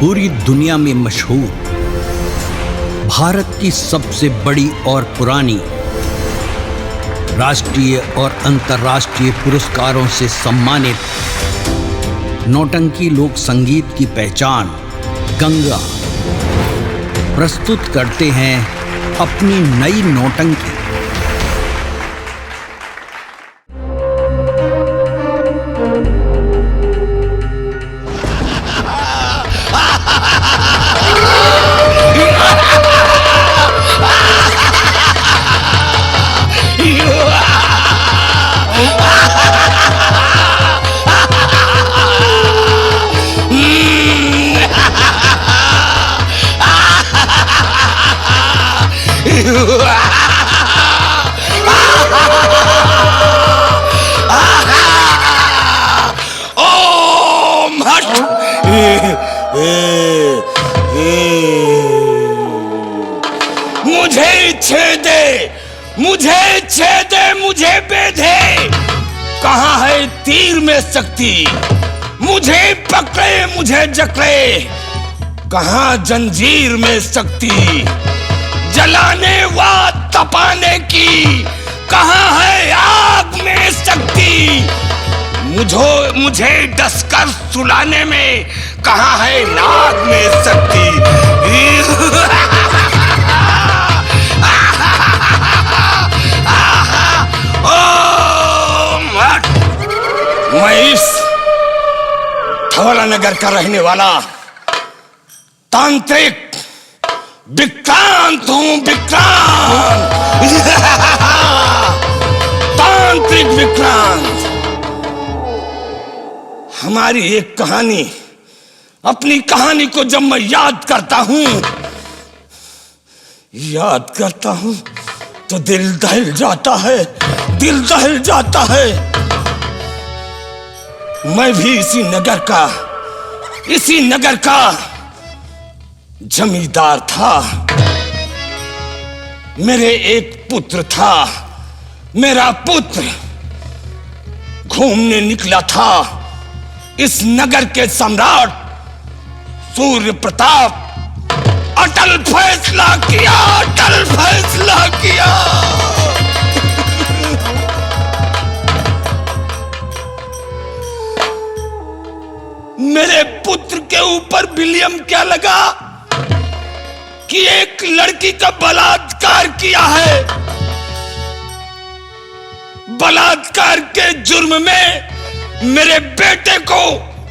पूरी दुनिया में मशहूर, भारत की सबसे बड़ी और पुरानी, राष्ट्रीय और अंतर्राष्ट्रीय पुरस्कारों से सम्मानित नौटंकी लोक संगीत की पहचान गंगा प्रस्तुत करते हैं अपनी नई नौटंकी। मुझे छेदे, मुझे छेदे, मुझे बेधे, कहाँ है तीर में शक्ति? मुझे पकड़े, मुझे जकड़े, कहाँ जंजीर में शक्ति? जलाने व तपाने की कहाँ है आग में शक्ति? मुझे डसकर सुलाने में कहाँ है नाग में शक्ति? मैं इस धवला नगर का रहने वाला तांत्रिक विक्रांत हूँ, विक्रांत। तांत्रिक विक्रांत। हमारी एक कहानी, अपनी कहानी को जब मैं याद करता हूं तो दिल दहल जाता है, दिल दहल जाता है। मैं भी इसी नगर का जमींदार था। मेरे एक पुत्र था, मेरा पुत्र घूमने निकला था। इस नगर के सम्राट सूर्य प्रताप अटल फैसला किया, अटल फैसला किया। मेरे पुत्र के ऊपर विलियम क्या लगा कि एक लड़की का बलात्कार किया है। बलात्कार के जुर्म में मेरे बेटे को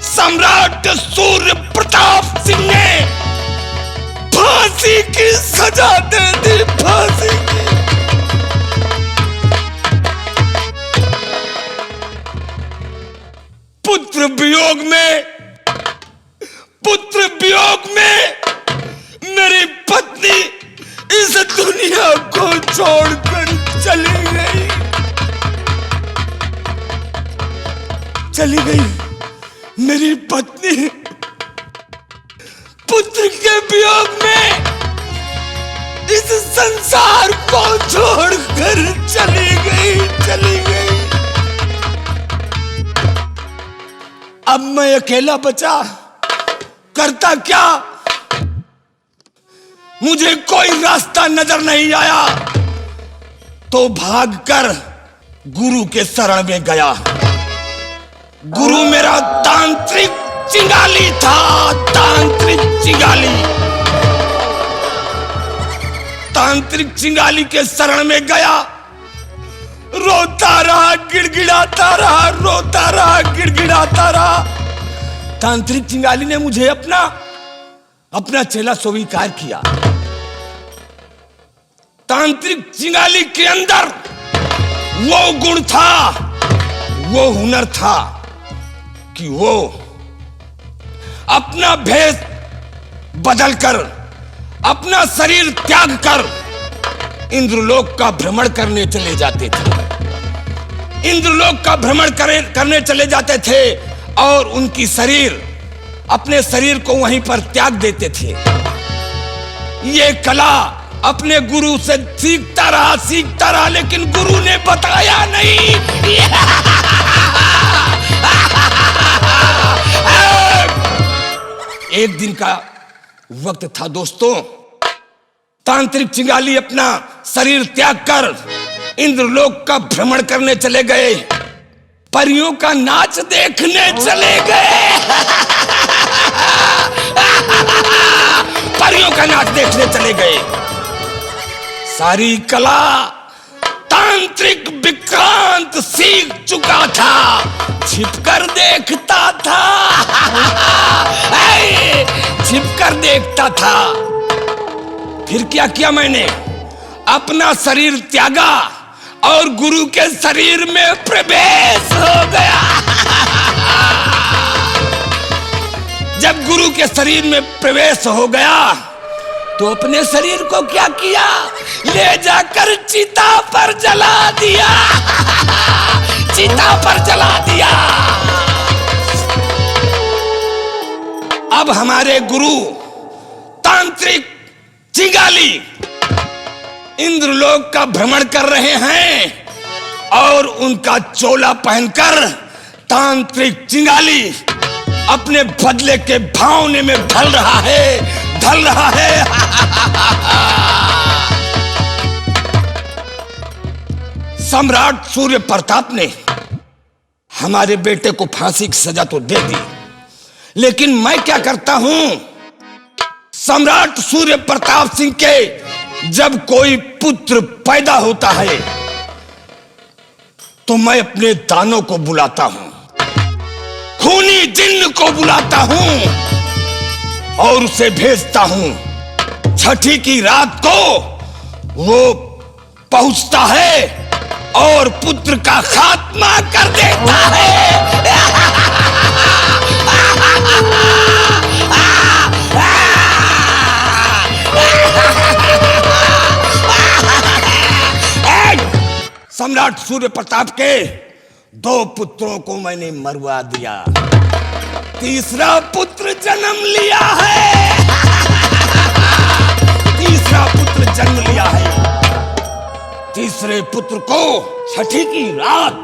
सम्राट सूर्य प्रताप सिंह ने फांसी की सजा दे दी, फांसी की। पुत्र वियोग में मेरी पत्नी इस दुनिया को छोड़कर चली गई। मेरी पत्नी पुत्र के वियोग में इस संसार को छोड़कर चली गई। अब मैं अकेला बचा, करता क्या? मुझे कोई रास्ता नजर नहीं आया तो भागकर गुरु के शरण में गया। गुरु मेरा तांत्रिक चिंगाली था, तांत्रिक चिंगाली। तांत्रिक चिंगाली के शरण में गया। रोता रहा, गिड़गिड़ाता रहा, रोता रहा, गिड़गिड़ाता रहा। तांत्रिक चिंगाली ने मुझे अपना चेला स्वीकार किया। तांत्रिक चिंगाली के अंदर वो गुण था, वो हुनर था कि वो अपना भेष बदलकर, अपना शरीर त्याग कर इंद्रलोक का भ्रमण करने चले जाते थे। इंद्रलोक का भ्रमण करने चले जाते थे और उनकी अपने शरीर को वहीं पर त्याग देते थे। ये कला अपने गुरु से सीखता रहा, लेकिन गुरु ने बताया नहीं। एक दिन का वक्त था दोस्तों। तांत्रिक चिंगाली अपना शरीर त्याग कर इंद्रलोक का भ्रमण करने चले गए, परियों का नाच देखने चले गए। परियों का नाच देखने चले गए। सारी कला तांत्रिक विक्रांत सीख चुका था, छिपकर देखता था। छिपकर देखता था। फिर क्या किया मैंने? अपना शरीर त्यागा और गुरु के शरीर में प्रवेश हो गया। जब गुरु के शरीर में प्रवेश हो गया तो अपने शरीर को क्या किया? ले जाकर चिता पर जला दिया। चिता पर जला दिया। अब हमारे गुरु तांत्रिक चिंगाली इंद्रलोक का भ्रमण कर रहे हैं और उनका चोला पहनकर तांत्रिक चिंगाली अपने बदले के भावने में ढल रहा है, ढल रहा है। सम्राट सूर्य प्रताप ने हमारे बेटे को फांसी की सजा तो दे दी, लेकिन मैं क्या करता हूं? सम्राट सूर्य प्रताप सिंह के जब कोई पुत्र पैदा होता है तो मैं अपने दानों को बुलाता हूं, खूनी जिन्न को बुलाता हूं और उसे भेजता हूं। छठी की रात को वो पहुंचता है और पुत्र का खात्मा कर देता है। सम्राट सूर्य प्रताप के 2 पुत्रों को मैंने मरवा दिया, तीसरा पुत्र जन्म लिया है। तीसरा पुत्र जन्म लिया है। तीसरे पुत्र को छठी की रात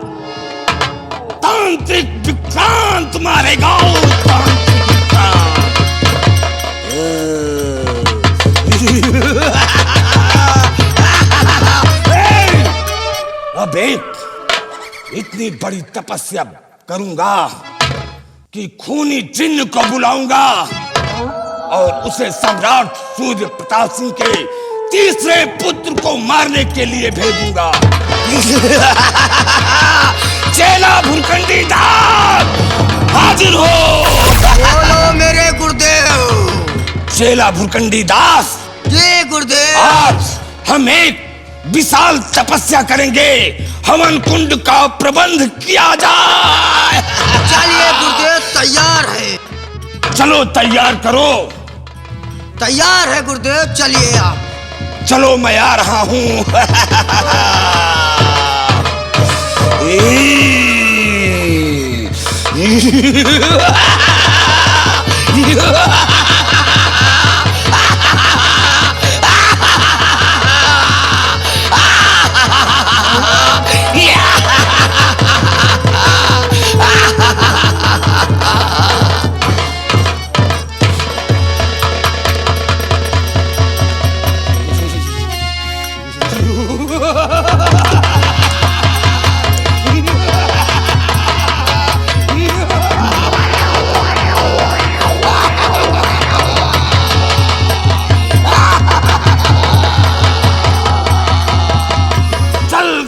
तांत्रिक विक्रांत मारेगा। तांत्रिक विक्रांत। अब एक इतनी बड़ी तपस्या करूंगा कि खूनी जिन्न को बुलाऊंगा और उसे सम्राट सूर्य प्रताप सिंह के तीसरे पुत्र को मारने के लिए भेजूंगा। चेला भुरकंडी दास हाजिर हो। बोलो मेरे गुरुदेव। चेला भुरकंडी दास जी गुरुदेव। आज हम एक विशाल तपस्या करेंगे, हवन कुंड का प्रबंध किया जाए। चलिए गुरुदेव, तैयार है। चलो तैयार करो। तैयार है गुरुदेव, चलिए आप। चलो मैं आ रहा हूं।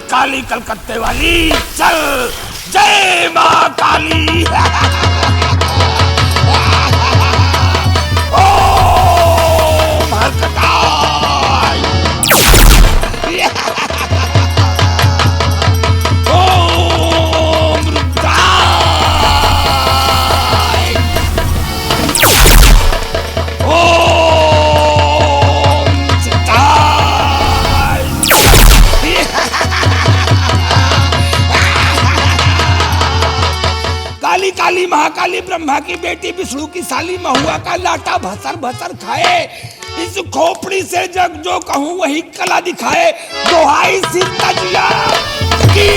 काली कलकत्ते वाली चल, जय मां काली। ओम हरकताय, ओम रुद्राय, ओम चित्ताय। काली काली महाकाली ब्रह्मा की बेटी विष्णु की साली महुआ का लाटा भसर भसर खाए, इस खोपड़ी से जग जो कहूं वही कला दिखाए। दोहाई सीता जिया की।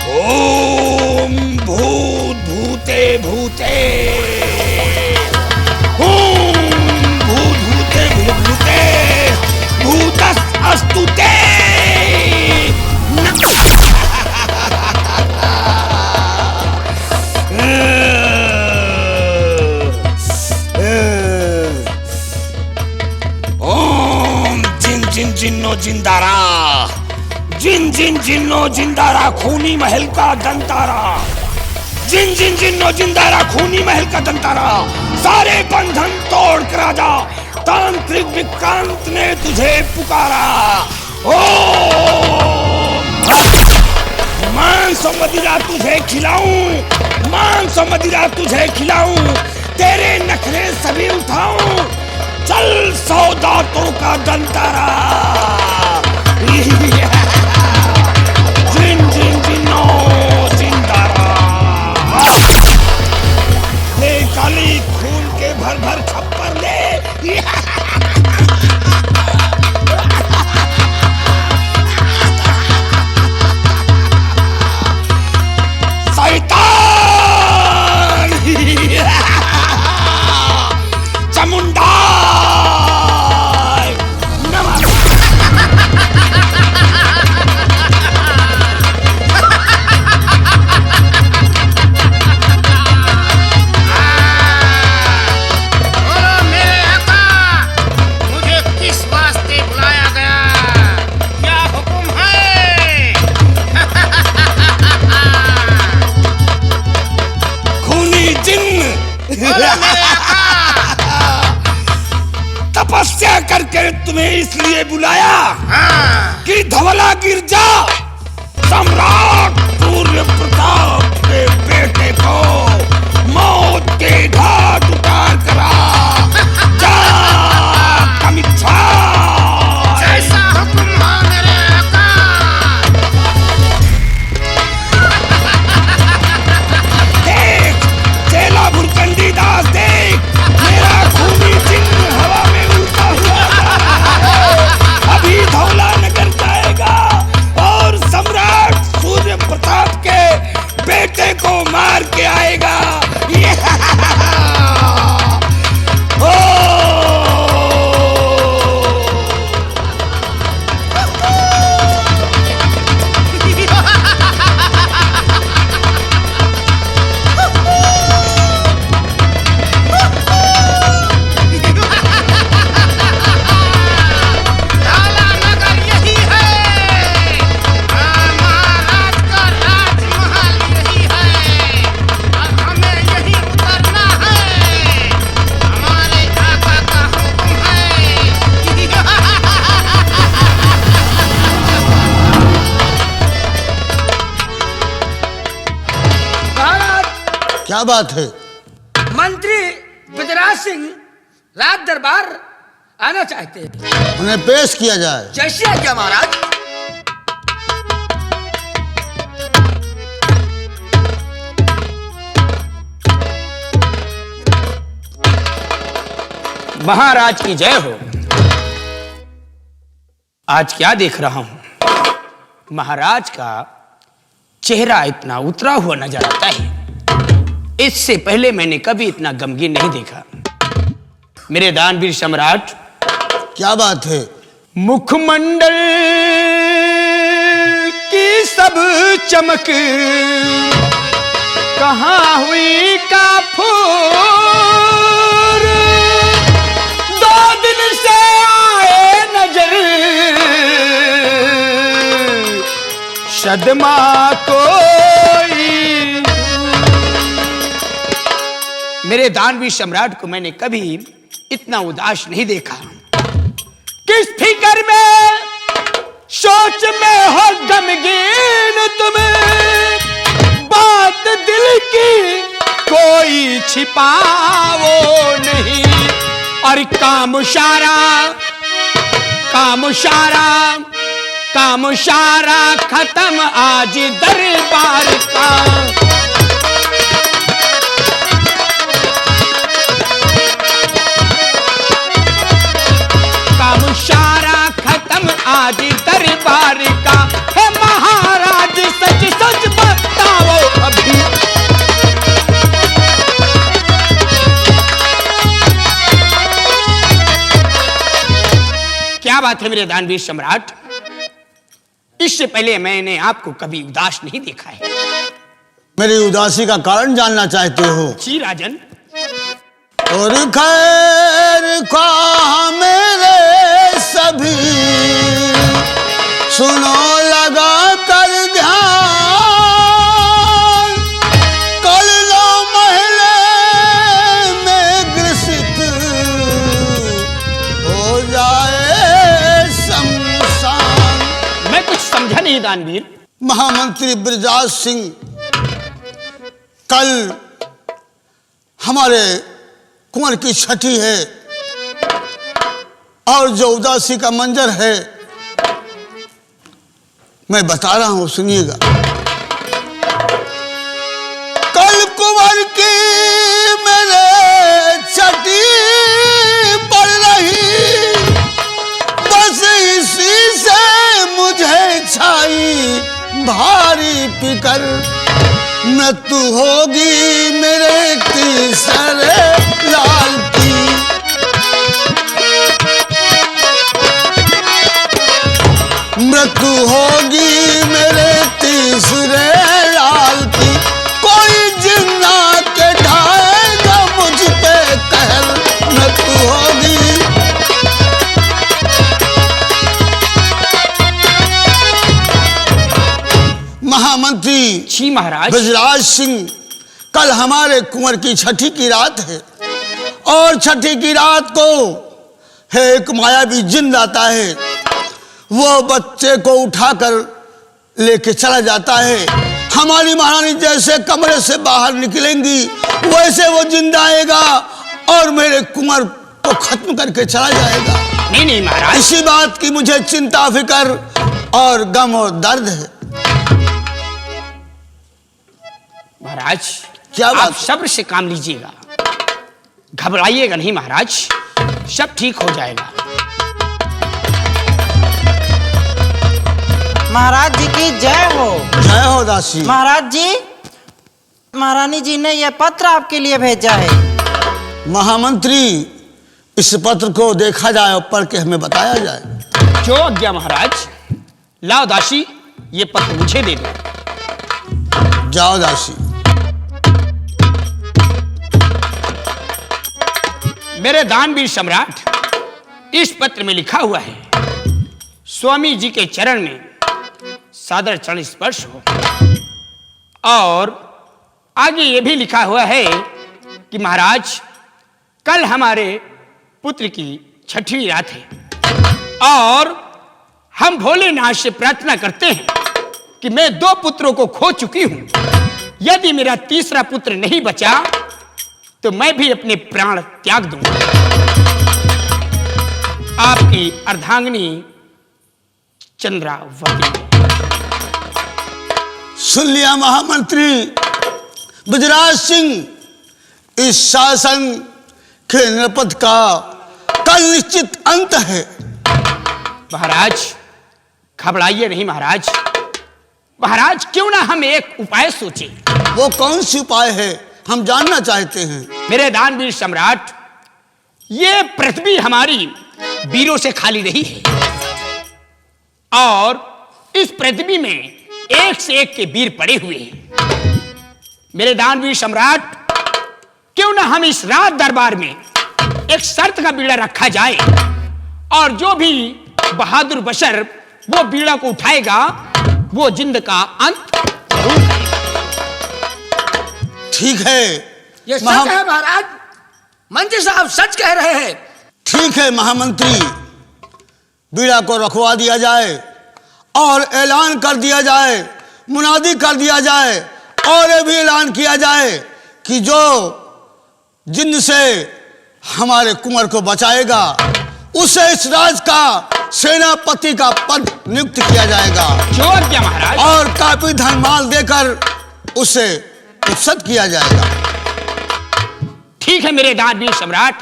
ओ जिंदारा, जिन जिन जिन्नो जिंदारा खूनी महल का दंतारा, जिन जिन जिन्नो जिंदारा खूनी महल का दंतारा, सारे बंधन तोड़ कर आजा, तांत्रिक विक्रांत ने तुझे पुकारा। ओ मांस और मदिरा तुझे खिलाऊं, मांस और मदिरा तुझे खिलाऊं, तेरे नखरे सभी उठाऊं, चल 100 दांतों का दंतारा। जिन जिन जिन्नो जिंदारा, ले काली खून के भर भर खप्पर ले। चामुंडा तपस्या करके तुम्हें इसलिए बुलाया कि धवला गिर जा, सम्राट सूर्य प्रताप के बेटे को मौत के घाट उतार करा। जा कमिच्छा, जैसा हुक्म हो मेरे आका। देख चेला भुरकंडी दास, देख मेरा खूनी जिन्न हवा में उड़ता हुआ अभी धौला नगर जाएगा और सम्राट सूर्य प्रताप के बेटे को मार के आएगा। क्या बात है? मंत्री बृजराज सिंह राज दरबार आना चाहते हैं। उन्हें पेश किया जाए। जैसे आज्ञा महाराज। महाराज की जय हो। आज क्या देख रहा हूं, महाराज का चेहरा इतना उतरा हुआ नजर आता है। इससे पहले मैंने कभी इतना गमगीन नहीं देखा। मेरे दानवीर सम्राट, क्या बात है? मुखमंडल की सब चमक कहाँ हुई काफूर, 2 दिन से आए नजर शदमा कोई। मेरे दानवीर सम्राट को मैंने कभी इतना उदास नहीं देखा। किस फिक्र में, सोच में हो गमगीन तुम्हें, बात दिल की कोई छिपाओ नहीं। और कामुशारा खत्म आज दरबार का। आज दरबार का है महाराज, सच सच बताओ अभी। क्या बात है मेरे दानवीर सम्राट, इससे पहले मैंने आपको कभी उदास नहीं देखा है। मेरी उदासी का कारण जानना चाहते हो? जी राजन। और खैर खा मेरे सभी सुनो लगा कर ध्यान, कर लो महले में ग्रसित, हो जाए शमशान। मैं कुछ समझा नहीं दानवीर। महामंत्री बृजराज सिंह, कल हमारे कुंवर की छठी है और जो उदासी का मंजर है मैं बता रहा हूं, सुनिएगा। कल कुंवर की मेरे छठी पड़ रही, बस इसी से मुझे छाई भारी फिकर, मृत्यु होगी मेरे तीसरे लाल की। मृत्यु होगी मेरे तीसरे लाल की, कोई जिन्ना के ढाएगा मुझ पे कहर, मृत्यु होगी। महामंत्री जी महाराज। बृजराज सिंह, कल हमारे कुंवर की छठी की रात है और छठी की रात को है एक मायावी जिन्न आता है, वो बच्चे को उठाकर लेके चला जाता है। हमारी महारानी जैसे कमरे से बाहर निकलेंगी वैसे वो जिंदा आएगा और मेरे कुंवर को खत्म करके चला जाएगा। नहीं नहीं महाराज, इसी बात की मुझे चिंता फिकर और गम और दर्द है। महाराज क्या बात? आप सब्र से काम लीजिएगा, घबराइएगा नहीं महाराज, सब ठीक हो जाएगा। महाराज जी की जय हो। जय हो दासी। महाराज जी, महारानी जी ने यह पत्र आपके लिए भेजा है। महामंत्री, इस पत्र को देखा जाए और पढ़ के हमें बताया जाए। जो आज्ञा महाराज। लाओ दासी, ये पत्र मुझे दे दो। जाओ दासी। मेरे दानवीर सम्राट, इस पत्र में लिखा हुआ है, स्वामी जी के चरण में सादर चरण स्पर्श हो। और आगे ये भी लिखा हुआ है कि महाराज, कल हमारे पुत्र की छठवीं रात है और हम भोलेनाथ से प्रार्थना करते हैं कि मैं 2 पुत्रों को खो चुकी हूं। यदि मेरा तीसरा पुत्र नहीं बचा तो मैं भी अपने प्राण त्याग दूंगा। आपकी अर्धांगिनी चंद्रावती। सुन लिया महामंत्री बृजराज सिंह, इस शासन के नृपत का कल निश्चित अंत है। महाराज घबराइए नहीं महाराज। महाराज क्यों ना हम एक उपाय सोचें। वो कौन सी उपाय है, हम जानना चाहते हैं। मेरे दानवीर सम्राट, ये पृथ्वी हमारी वीरों से खाली नहीं है और इस पृथ्वी में एक से एक के वीर पड़े हुए हैं। मेरे दानवीर सम्राट, क्यों ना हम इस राज दरबार में एक शर्त का बीड़ा रखा जाए और जो भी बहादुर बशर वो बीड़ा को उठाएगा वो जिंद का अंत जरूर करेगा। ठीक है। ये सच है महाराज, मंत्री साहब सच कह रहे हैं। ठीक है महामंत्री, बीड़ा को रखवा दिया जाए और ऐलान कर दिया जाए, मुनादी कर दिया जाए और ये भी ऐलान किया जाए कि जो जिन्न से हमारे कुंवर को बचाएगा उसे इस राज का सेनापति का पद नियुक्त किया जाएगा। जो आज्ञा महाराज। और काफी धनमाल देकर उसे उत्सत किया जाएगा। ठीक है मेरे दानवीर सम्राट,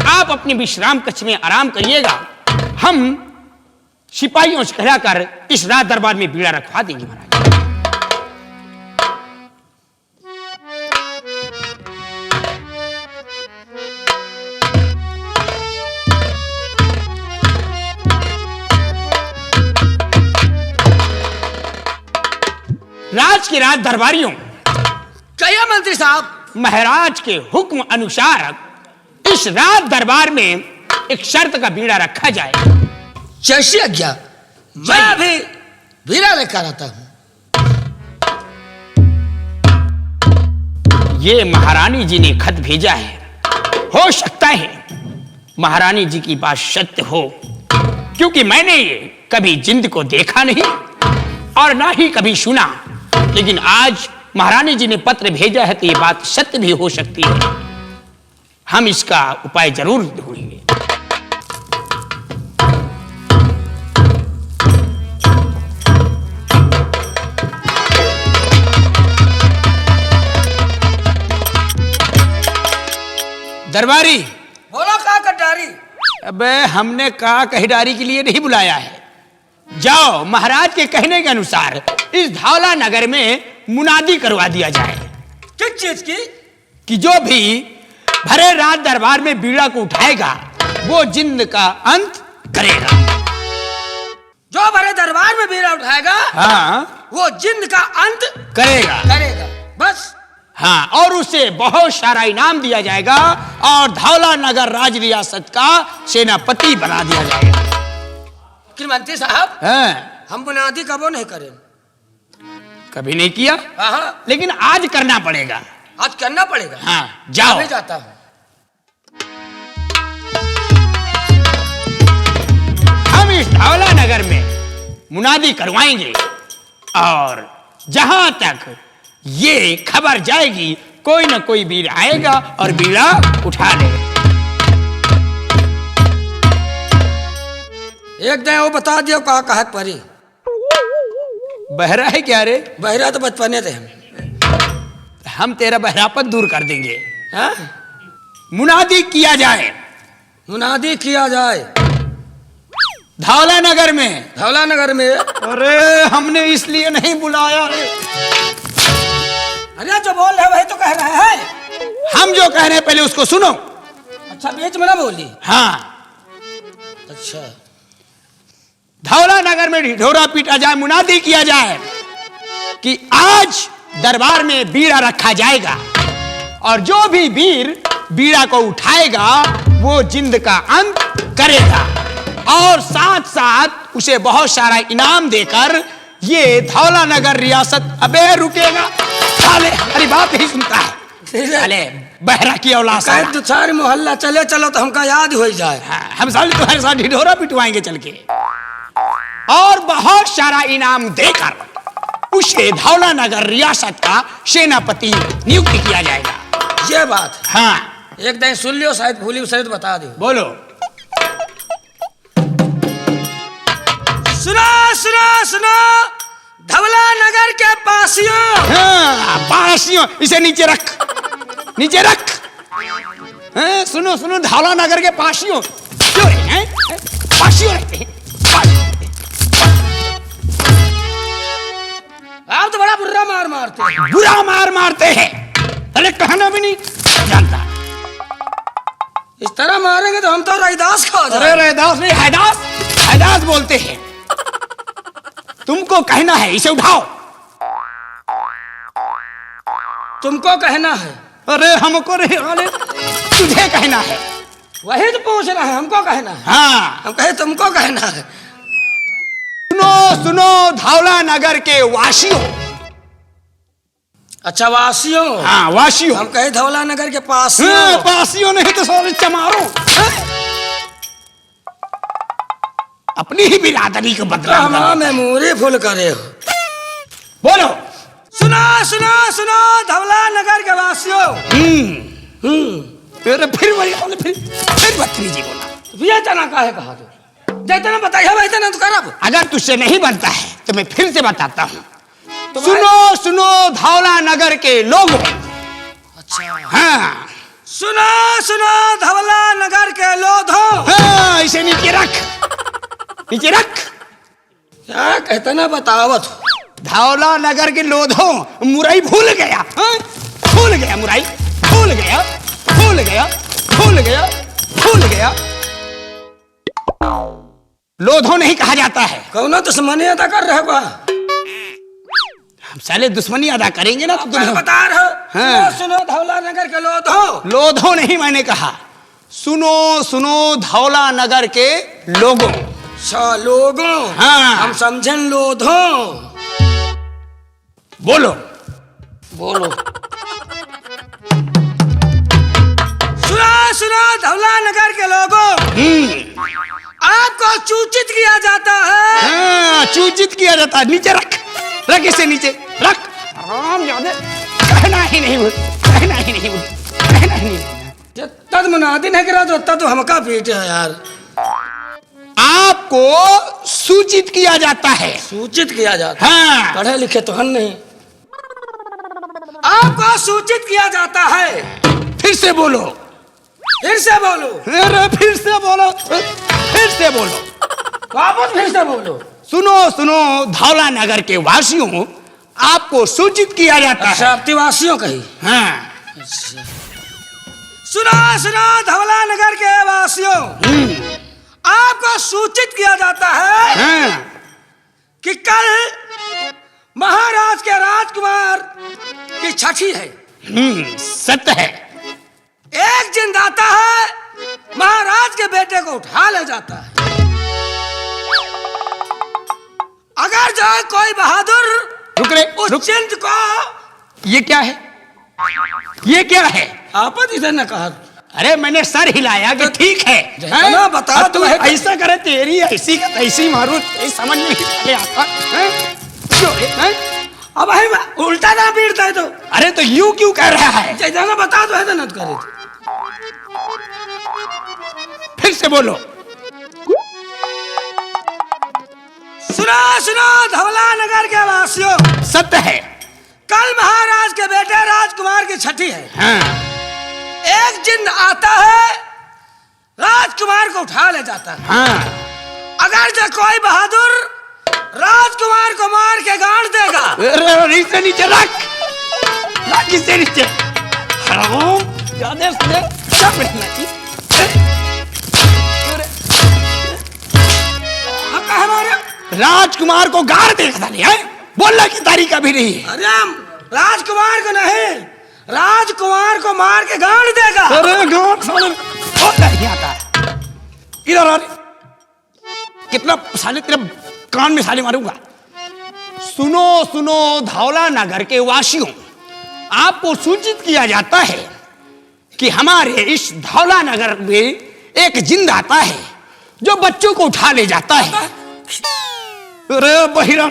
आप अपने विश्राम कक्ष में आराम करिएगा। हम सिपाहियों से कहकर इस राज दरबार में बीड़ा रखवा देंगे महाराज। राज के राज दरबारियों, कहिए मंत्री साहब। महाराज के हुक्म अनुसार इस राज दरबार में एक शर्त का बीड़ा रखा जाए। जैसी आज्ञा। मैं भी भीड़ा लेकर आता हूँ। ये महारानी जी ने खत भेजा है। हो सकता है महारानी जी की बात सत्य हो, क्योंकि मैंने ये कभी जिंद को देखा नहीं और ना ही कभी सुना। लेकिन आज महारानी जी ने पत्र भेजा है तो ये बात सत्य भी हो सकती है। हम इसका उपाय जरूर ढूंढेंगे। दरबारी, बोलो का कटारी। अबे हमने कहा कहिडारी के लिए नहीं बुलाया है। जाओ महाराज के कहने के अनुसार इस धौला नगर में मुनादी करवा दिया जाए। किस चीज की? कि जो भी भरे रात दरबार में बीड़ा को उठाएगा वो जिंद का अंत करेगा। जो भरे दरबार में बीड़ा उठाएगा हाँ, वो जिंद का अंत करेगा। करेगा, बस। हाँ, और उसे बहुत सारा इनाम दिया जाएगा और धौला नगर राज रियासत का सेनापति बना दिया जाएगा। कि मंत्री साहब, हाँ, हम बुनियादी कबो नहीं करें। कभी नहीं किया, हाँ, लेकिन आज करना पड़ेगा। आज करना पड़ेगा। हाँ, जाओ। अभी जाता हूँ। हम इस धौला नगर में मुनादी करवाएंगे और जहां तक ये खबर जाएगी कोई ना कोई वीर आएगा और बीड़ा उठा लेगा। एक दिन वो बता दियो कहा कहा परी। बहरा है क्या रे? बहरा तो बचपने थे हम तेरा बहरापन दूर कर देंगे। हाँ? मुनादी किया जाए। मुनादी किया जाए धौला नगर में। धौला नगर में। अरे हमने इसलिए नहीं बुलाया रे। अरे जो बोल रहे वही तो कह रहे हैं। हम जो कह रहे हैं पहले उसको सुनो। अच्छा, बीच में ना बोली। हाँ, अच्छा, धौला नगर में ढिढोरा पीटा जाए, मुनादी किया जाए कि आज दरबार में बीड़ा रखा जाएगा और जो भी वीर बीड़ा को उठाएगा वो जिंद का अंत करेगा और साथ साथ उसे बहुत सारा इनाम देकर ये धौला नगर रियासत अबे रुकेगा। साले हमारी बात नहीं सुनता है। साले बहरा की औलाद कहे तो सारी मोहल्ला चले चलो तो हमका याद हो जाए। हाँ, हम साले तुम्हारे साथ ढिढोरा पिटवाएंगे चल के और बहुत सारा इनाम देकर उसे धौला नगर रियासत का सेनापति नियुक्त किया जाएगा। ये बात। हाँ, एक दिन सुन लियो, शायद भूली उसे तो बता दो। बोलो। सुनो सुनो सुनो धौला नगर के पासियों। हाँ, पासियों, इसे नीचे रख, नीचे रख। हाँ, सुनो सुनो धौला नगर के पासियों। क्यों हैं? पासियों रहते हैं। आप तो बड़ा बुरा मार मारते हैं। बुरा मार मारते हैं, अरे कहना भी नहीं जानता। इस तरह मारेंगे तो हम तो रैदास खा अरे जाएंगे। रैदास नहीं, हैदास, हैदास बोलते हैं। तुमको कहना है, इसे उठाओ। तुमको कहना है? अरे हमको नहीं, अरे तुझे कहना है। वही तो पूछ रहा है, हमको कहना है। हाँ, हम कहे तुमको कहना है। सुनो सुनो धौला नगर के वासियों। अच्छा, वासियों। हाँ, वासियों। हम कहे धौला नगर के पास। हाँ, पासियों नहीं तो सारे चमारों। अपनी ही बिरादरी को बदनाम हम में मूरी फुल करे हो। बोलो। सुनो सुनो सुनो धौला नगर के वासियों। फिर वही बोले, फिर बदतमीजी बोला। ये तना काहे कहा तो? जैतना बताइए वैसे ना तो करब। अगर तुझसे नहीं बनता है तो मैं फिर से बताता हूँ। सुनो सुनो धौला नगर के लोगों। अच्छा, हाँ, सुनो सुनो धौला नगर के लोधों। हाँ, इसे नीचे रख, नीचे रख। क्या कहते ना बतावत हो। धौला नगर के लोधों, मुरई भूल गया। हाँ? भूल गया मुरई, भूल गया, भूल गया, भूल गया, भूल गया। लोधों नहीं कहा जाता है। कौन दुश्मनी अदा कर रहे हो? हम साले दुश्मनी अदा करेंगे ना तो तुम्हें बता रहे हो। हाँ। सुनो सुनो धौला नगर के लोधों। लोधों नहीं मैंने कहा, सुनो सुनो धौला नगर के लोगों। लोगों। हाँ। हम समझें लोधों। बोलो। बोलो। सुना धवला नगर के लोगों, आपको सूचित किया जाता है। हाँ, सूचित किया जाता है। नीचे रख, रख इसे नीचे रख। आराम ज्यादा कहना ही नहीं बोल, कहना ही नहीं बोल, कहना ही नहीं। तद मुनादिन है करा तो तद हमका पीट है यार। आपको सूचित किया जाता है। सूचित किया जाता है। हाँ। पढ़े लिखे तो हम नहीं। आपको सूचित किया जाता है। फिर से बोलो। फिर से बोलो। अरे फिर से बोलो, फिर से बोलो, वापस फिर से बोलो। सुनो धौला नगर के वासियों, आपको सूचित किया जाता है। शब्दवासियों कही। हाँ। सुना धवला नगर के वासियों, आपको सूचित किया जाता है हाँ। कि कल महाराज के राजकुमार की छठी है। सत्य है। एक जिंद आता है, महाराज के बेटे को उठा ले जाता है। अगर जो कोई बहादुर रुक रे, उस रुक। जिंद को। ये क्या है? ये क्या है? आपत इधर न कहा। अरे मैंने सर हिलाया कि ठीक है। जितना बता अब तू तो है। ऐसा करे, तेरी ऐसी का ऐसी मारू, समझ में नहीं आता। क्यों? हैं? अब है उल्टा ना पीटता है तो। अरे तो यूं क्यों कर रहा है? जितना बता तो है तो नत करे। फिर से बोलो। सुना धवला नगर के वासियों, सत्य है। कल महाराज के बेटे राजकुमार की छठी है। हाँ। एक जिंद आता है, राजकुमार को उठा ले जाता है। हाँ। अगर जो कोई बहादुर राजकुमार को मार के गाड़ देगा। अरे इसे नीचे रख, रख इसे नीचे। हराम ज्यादा सुने सब नहीं। अब कहे मारे? राजकुमार को गाड़ देगा साले, हैं? बोलने की तारीख अभी नहीं है। अरे हम राजकुमार को नहीं, राजकुमार को मार के गाड़ देगा। अरे गाँव साले बहुत नहीं आता है। इधर आ रे। कितना साले तेरे कान में साले मारूंगा। सुनो धौला नगर के वासियों, आपको सूचित किया जाता है कि हमारे इस धौला नगर में एक जिंद आता है जो बच्चों को उठा ले जाता है। अरे बहिरा,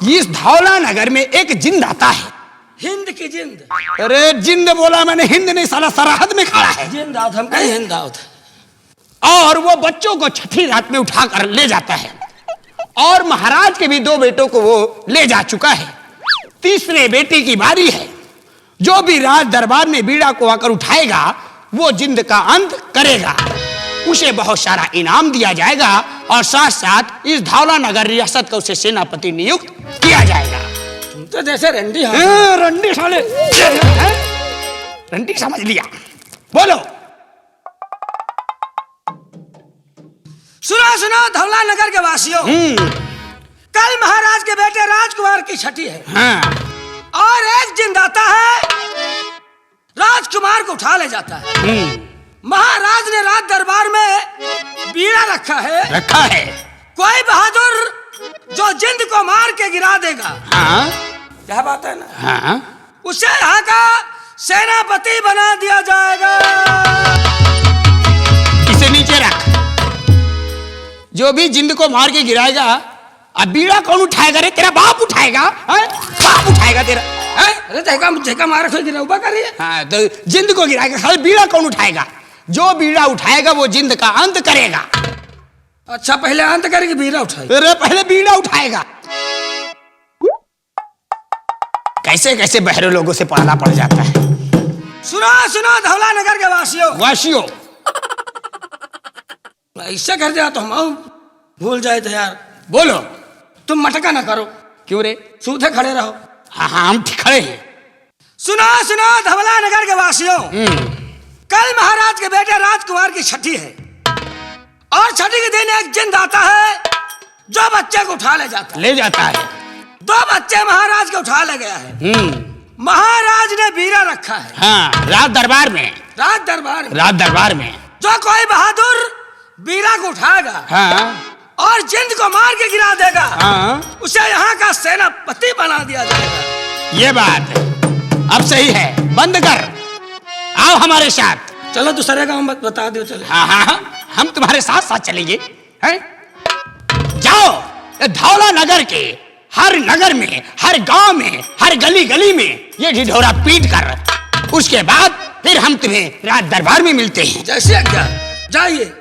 इस धौला नगर में एक जिंद आता है। हिंद की जिंद। अरे जिंद बोला मैंने, हिंद नहीं साला, सरहद में खड़ा है। जिंद आउट, हम कहीं हिंद आउट। और वो बच्चों को छठी रात में उठाकर ले जाता है। और महाराज के भी 2 बेटों को वो ले जा चुका है। तीसरे बेटे की बारी है। जो भी राज दरबार में बीड़ा को आकर उठाएगा, वो जिंद का अंत करेगा। उसे बहुत सारा इनाम दिया जाएगा और साथ साथ इस धौला नगर रियासत का उसे सेनापति नियुक्त किया जाएगा। तो जैसे रंडी रंडी साले, रंडी समझ लिया। बोलो। सुना धवला नगर के वासियों, कल महाराज के बेटे राजकुमार की छठी है। हाँ। और एक जिंद आता है, राजकुमार को उठा ले जाता है। महाराज ने राज दरबार में बीड़ा रखा है। कोई बहादुर जो जिंद को मार के गिरा देगा। हाँ। क्या बात है ना? हाँ। उसे यहाँ का सेनापति बना दिया जाएगा। इसे नीचे रख। जो भी जिंद को मार के गिराएगा, अब बीड़ा कौन उठाएगा रे? तेरा बाप उठाएगा। बाप उठाएगा तेरा। अरे झेका मार कोई गिरा उबा करिए। हाँ, तो जिंद को गिराएगा, खाली बीड़ा कौन उठाएगा? जो बीड़ा उठाएगा वो जिंद का अंत करेगा। अच्छा, पहले अंत करेगी, बीड़ा उठाएगा। अरे पहले बीड़ा उठाएगा। कैसे कैसे बहरे लोगों से पालना पड़ जाता है। सुना धौला नगर के वासियों, ऐसे कर दिया तो हम भूल जाए थे यार। बोलो। तुम मटका ना करो। क्यों रे? सूथे खड़े रहो। हाँ, हम खड़े हैं। सुना धवला नगर के वासियों, कल महाराज के बेटे राजकुमार की छठी है। और छठी के दिन एक जिंद आता है जो बच्चे को उठा ले जाता है। 2 बच्चे महाराज को उठा ले गया है। महाराज ने बीड़ा रखा है। हाँ, राज दरबार में। जो कोई बहादुर बीरा को उठाएगा हाँ और जिंद को मार के गिरा देगा, हाँ उसे यहाँ का सेनापति बना दिया जाएगा। ये बात अब सही है, बंद कर, आओ हमारे साथ। चलो दूसरे का हम बता दो। चले हाँ हाँ हाँ, हम तुम्हारे साथ साथ चलेंगे, हैं? जाओ धौला नगर के हर नगर में, हर गांव में, हर गली गली में ये ढिढोरा पीट कर, उसके बाद फिर हम तुम्हें राज दरबार में मिलते हैं। जैसे क्या, जाइए।